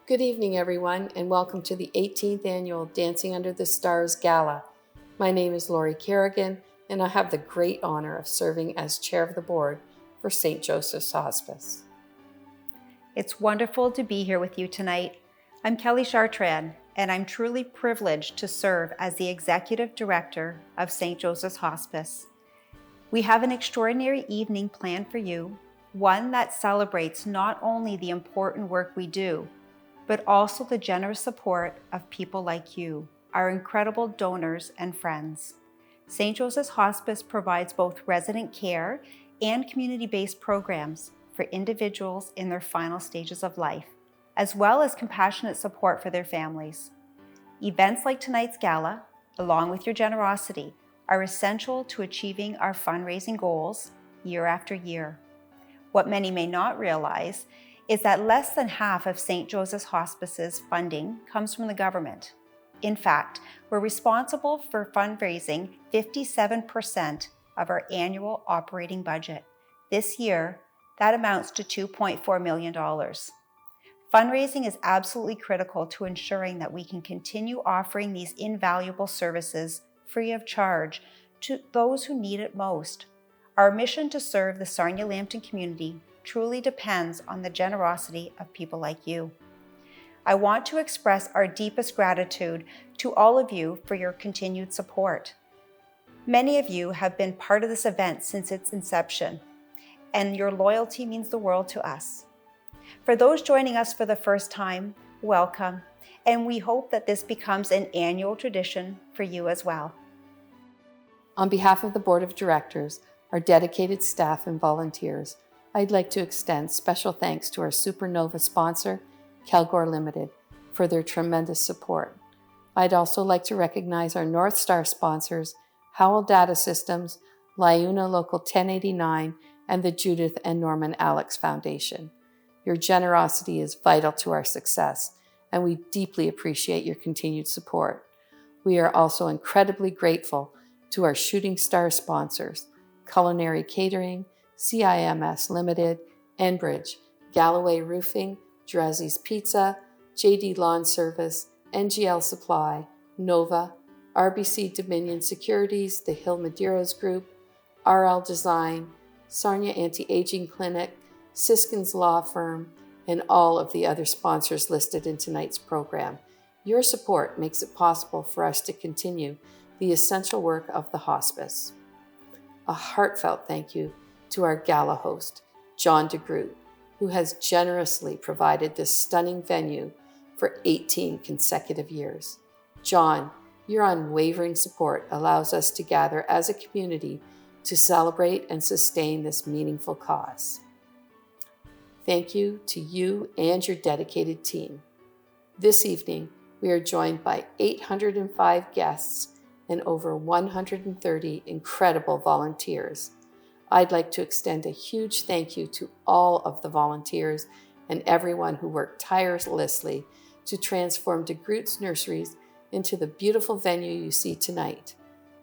Good evening, everyone, and welcome to the 18th Annual Dancing Under the Stars Gala. My name is Lori Kerrigan, and I have the great honor of serving as chair of the board for St. Joseph's Hospice. It's wonderful to be here with you tonight. I'm Kelly Chartrand, and I'm truly privileged to serve as the Executive Director of St. Joseph's Hospice. We have an extraordinary evening planned for you, one that celebrates not only the important work we do, but also the generous support of people like you, our incredible donors and friends. St. Joseph's Hospice provides both resident care and community-based programs for individuals in their final stages of life, as well as compassionate support for their families. Events like tonight's gala, along with your generosity, are essential to achieving our fundraising goals year after year. What many may not realize is that less than half of St. Joseph's Hospice's funding comes from the government. In fact, we're responsible for fundraising 57% of our annual operating budget. This year, that amounts to $2.4 million. Fundraising is absolutely critical to ensuring that we can continue offering these invaluable services free of charge to those who need it most. Our mission to serve the Sarnia Lambton community truly depends on the generosity of people like you. I want to express our deepest gratitude to all of you for your continued support. Many of you have been part of this event since its inception, and your loyalty means the world to us. For those joining us for the first time, welcome, and we hope that this becomes an annual tradition for you as well. On behalf of the Board of Directors, our dedicated staff and volunteers, I'd like to extend special thanks to our Supernova sponsor, Calgore Limited, for their tremendous support. I'd also like to recognize our North Star sponsors, Howell Data Systems, Liuna Local 1089, and the Judith and Norman Alex Foundation. Your generosity is vital to our success, and we deeply appreciate your continued support. We are also incredibly grateful to our Shooting Star sponsors, Culinary Catering, CIMS Limited, Enbridge, Galloway Roofing, Drazzy's Pizza, JD Lawn Service, NGL Supply, Nova, RBC Dominion Securities, the Hill Madeiros Group, RL Design, Sarnia Anti-Aging Clinic, Siskins Law Firm, and all of the other sponsors listed in tonight's program. Your support makes it possible for us to continue the essential work of the hospice. A heartfelt thank you to our gala host, John DeGroot, who has generously provided this stunning venue for 18 consecutive years. John, your unwavering support allows us to gather as a community to celebrate and sustain this meaningful cause. Thank you to you and your dedicated team. This evening, we are joined by 805 guests and over 130 incredible volunteers. I'd like to extend a huge thank you to all of the volunteers and everyone who worked tirelessly to transform DeGroot's Nurseries into the beautiful venue you see tonight.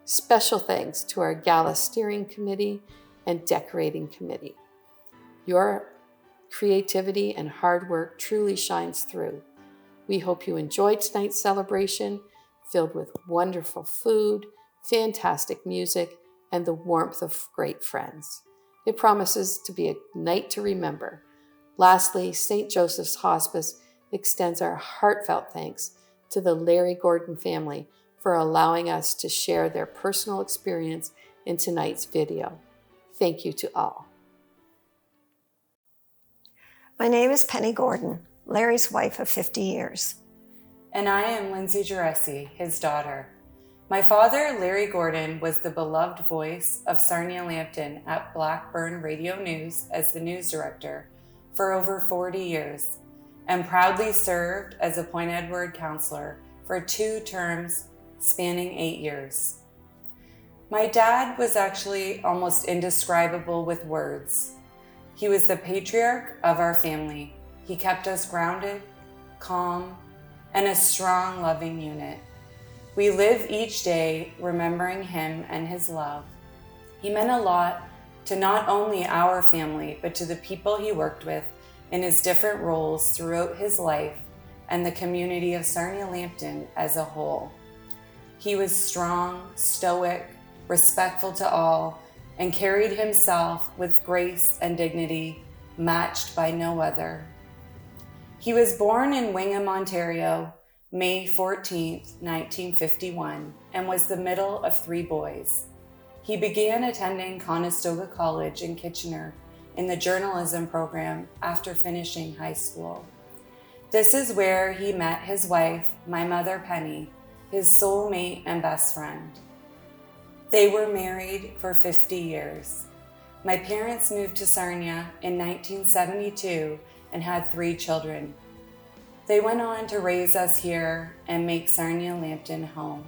Special thanks to our Gala Steering Committee and Decorating Committee. Your creativity and hard work truly shines through. We hope you enjoyed tonight's celebration, filled with wonderful food, fantastic music, and the warmth of great friends. It promises to be a night to remember. Lastly, St. Joseph's Hospice extends our heartfelt thanks to the Larry Gordon family for allowing us to share their personal experience in tonight's video. Thank you to all. My name is Penny Gordon, Larry's wife of 50 years. And I am Lindsay Geresi, his daughter. My father, Larry Gordon, was the beloved voice of Sarnia Lambton at Blackburn Radio News as the news director for over 40 years, and proudly served as a Point Edward counselor for 2 terms spanning 8 years. My dad was actually almost indescribable with words. He was the patriarch of our family. He kept us grounded, calm, and a strong, loving unit. We live each day remembering him and his love. He meant a lot to not only our family, but to the people he worked with in his different roles throughout his life and the community of Sarnia Lambton as a whole. He was strong, stoic, respectful to all, and carried himself with grace and dignity matched by no other. He was born in Wingham, Ontario, May 14, 1951, and was the middle of 3 boys. He began attending Conestoga College in Kitchener in the journalism program after finishing high school. This is where he met his wife, my mother Penny, his soulmate and best friend. They were married for 50 years. My parents moved to Sarnia in 1972 and had 3 children. They went on to raise us here and make Sarnia Lambton home.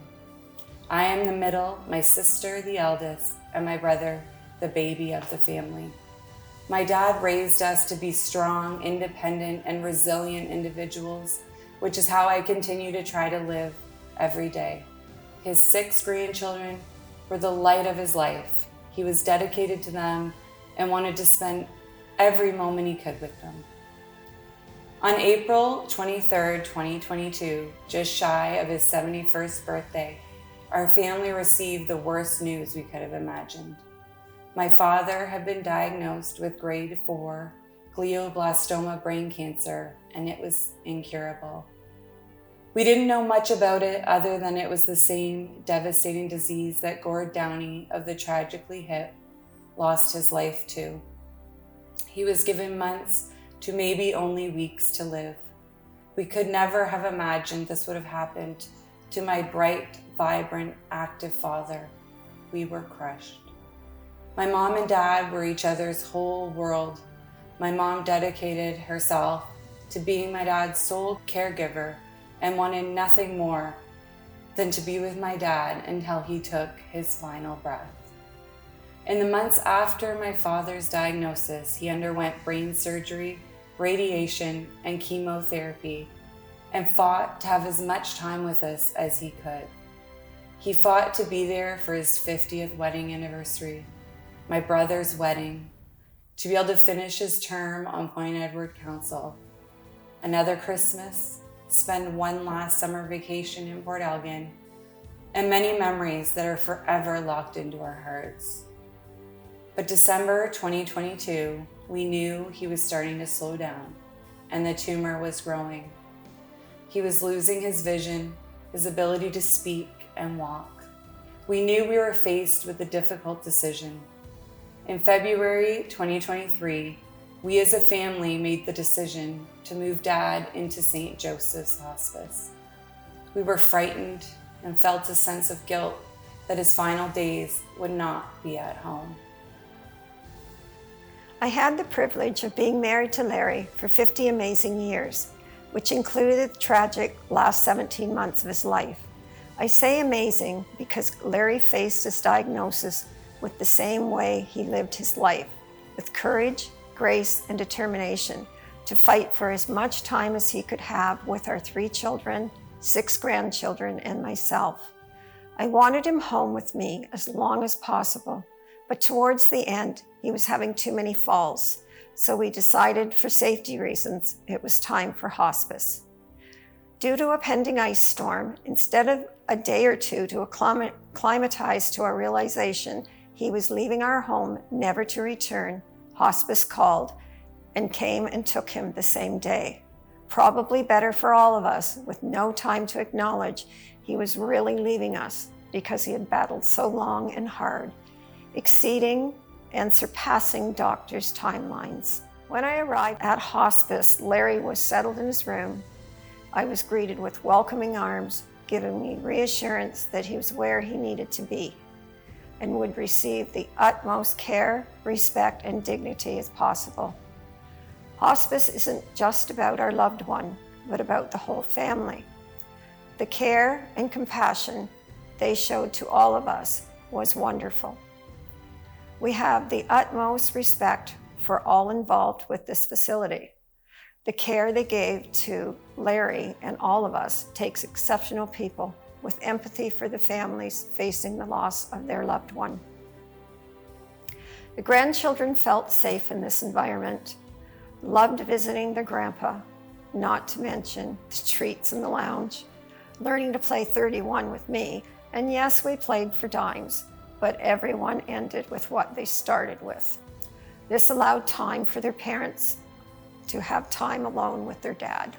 I am the middle, my sister the eldest, and my brother the baby of the family. My dad raised us to be strong, independent, and resilient individuals, which is how I continue to try to live every day. His 6 grandchildren were the light of his life. He was dedicated to them and wanted to spend every moment he could with them. On April 23, 2022, just shy of his 71st birthday, our family received the worst news we could have imagined. My father had been diagnosed with grade 4 glioblastoma brain cancer, and it was incurable. We didn't know much about it other than it was the same devastating disease that Gord Downey of the Tragically Hip lost his life to. He was given months to maybe only weeks to live. We could never have imagined this would have happened to my bright, vibrant, active father. We were crushed. My mom and dad were each other's whole world. My mom dedicated herself to being my dad's sole caregiver and wanted nothing more than to be with my dad until he took his final breath. In the months after my father's diagnosis, he underwent brain surgery, radiation, and chemotherapy, and fought to have as much time with us as he could. He fought to be there for his 50th wedding anniversary, my brother's wedding, to be able to finish his term on Point Edward Council, another Christmas, spend one last summer vacation in Port Elgin, and many memories that are forever locked into our hearts. But December 2022, we knew he was starting to slow down, and the tumor was growing. He was losing his vision, his ability to speak and walk. We knew we were faced with a difficult decision. In February 2023, we as a family made the decision to move Dad into St. Joseph's Hospice. We were frightened and felt a sense of guilt that his final days would not be at home. I had the privilege of being married to Larry for 50 amazing years, which included the tragic last 17 months of his life. I say amazing because Larry faced his diagnosis with the same way he lived his life, with courage, grace, and determination to fight for as much time as he could have with our 3 children, 6 grandchildren, and myself. I wanted him home with me as long as possible, but towards the end, he was having too many falls, so we decided for safety reasons it was time for hospice. Due to a pending ice storm, instead of a day or 2 to acclimatize to our realization he was leaving our home never to return, hospice called and came and took him the same day. Probably better for all of us, with no time to acknowledge he was really leaving us because he had battled so long and hard, exceeding and surpassing doctors' timelines. When I arrived at hospice, Larry was settled in his room. I was greeted with welcoming arms, giving me reassurance that he was where he needed to be and would receive the utmost care, respect, and dignity as possible. Hospice isn't just about our loved one, but about the whole family. The care and compassion they showed to all of us was wonderful. We have the utmost respect for all involved with this facility. The care they gave to Larry and all of us takes exceptional people with empathy for the families facing the loss of their loved one. The grandchildren felt safe in this environment, loved visiting their grandpa, not to mention the treats in the lounge, learning to play 31 with me. And yes, we played for dimes, but everyone ended with what they started with. This allowed time for their parents to have time alone with their dad.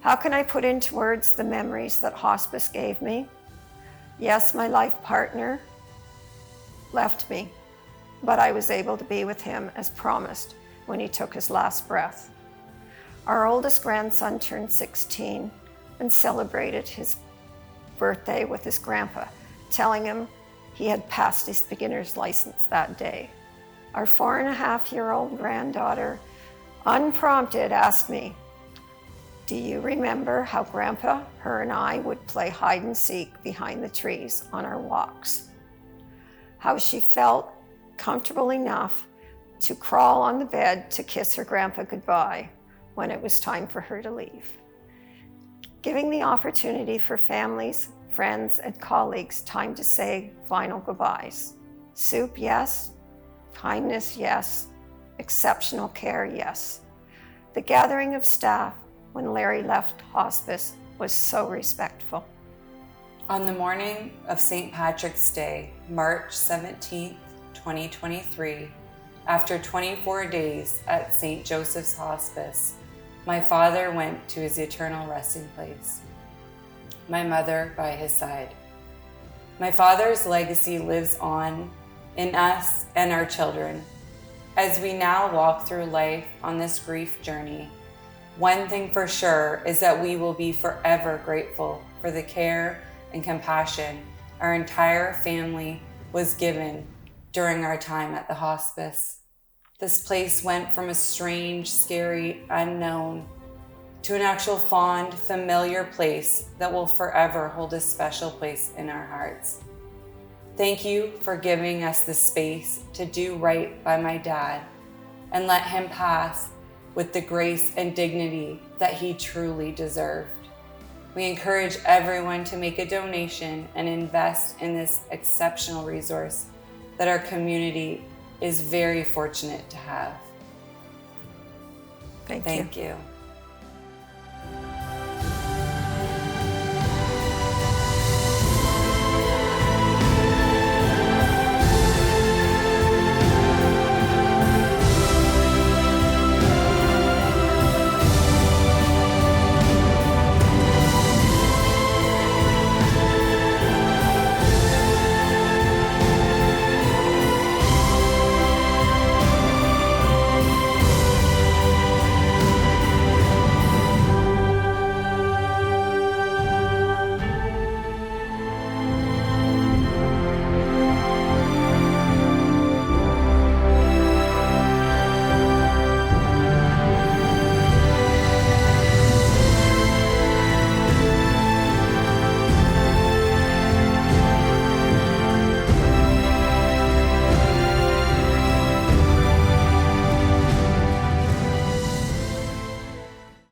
How can I put into words the memories that hospice gave me? Yes, my life partner left me, but I was able to be with him as promised when he took his last breath. Our oldest grandson turned 16 and celebrated his birthday with his grandpa, telling him he had passed his beginner's license that day. Our 4.5-year-old granddaughter, unprompted, asked me, "Do you remember how Grandpa, her and I would play hide and seek behind the trees on our walks? How she felt comfortable enough to crawl on the bed to kiss her grandpa goodbye when it was time for her to leave." Giving the opportunity for families, friends, and colleagues time to say final goodbyes. Soup, yes. Kindness, yes. Exceptional care, yes. The gathering of staff when Larry left hospice was so respectful. On the morning of St. Patrick's Day, March 17th, 2023, after 24 days at St. Joseph's Hospice, my father went to his eternal resting place, my mother by his side. My father's legacy lives on in us and our children. As we now walk through life on this grief journey, one thing for sure is that we will be forever grateful for the care and compassion our entire family was given during our time at the hospice. This place went from a strange, scary, unknown to an actual fond, familiar place that will forever hold a special place in our hearts. Thank you for giving us the space to do right by my dad and let him pass with the grace and dignity that he truly deserved. We encourage everyone to make a donation and invest in this exceptional resource that our community is very fortunate to have. Thank you. Thank you.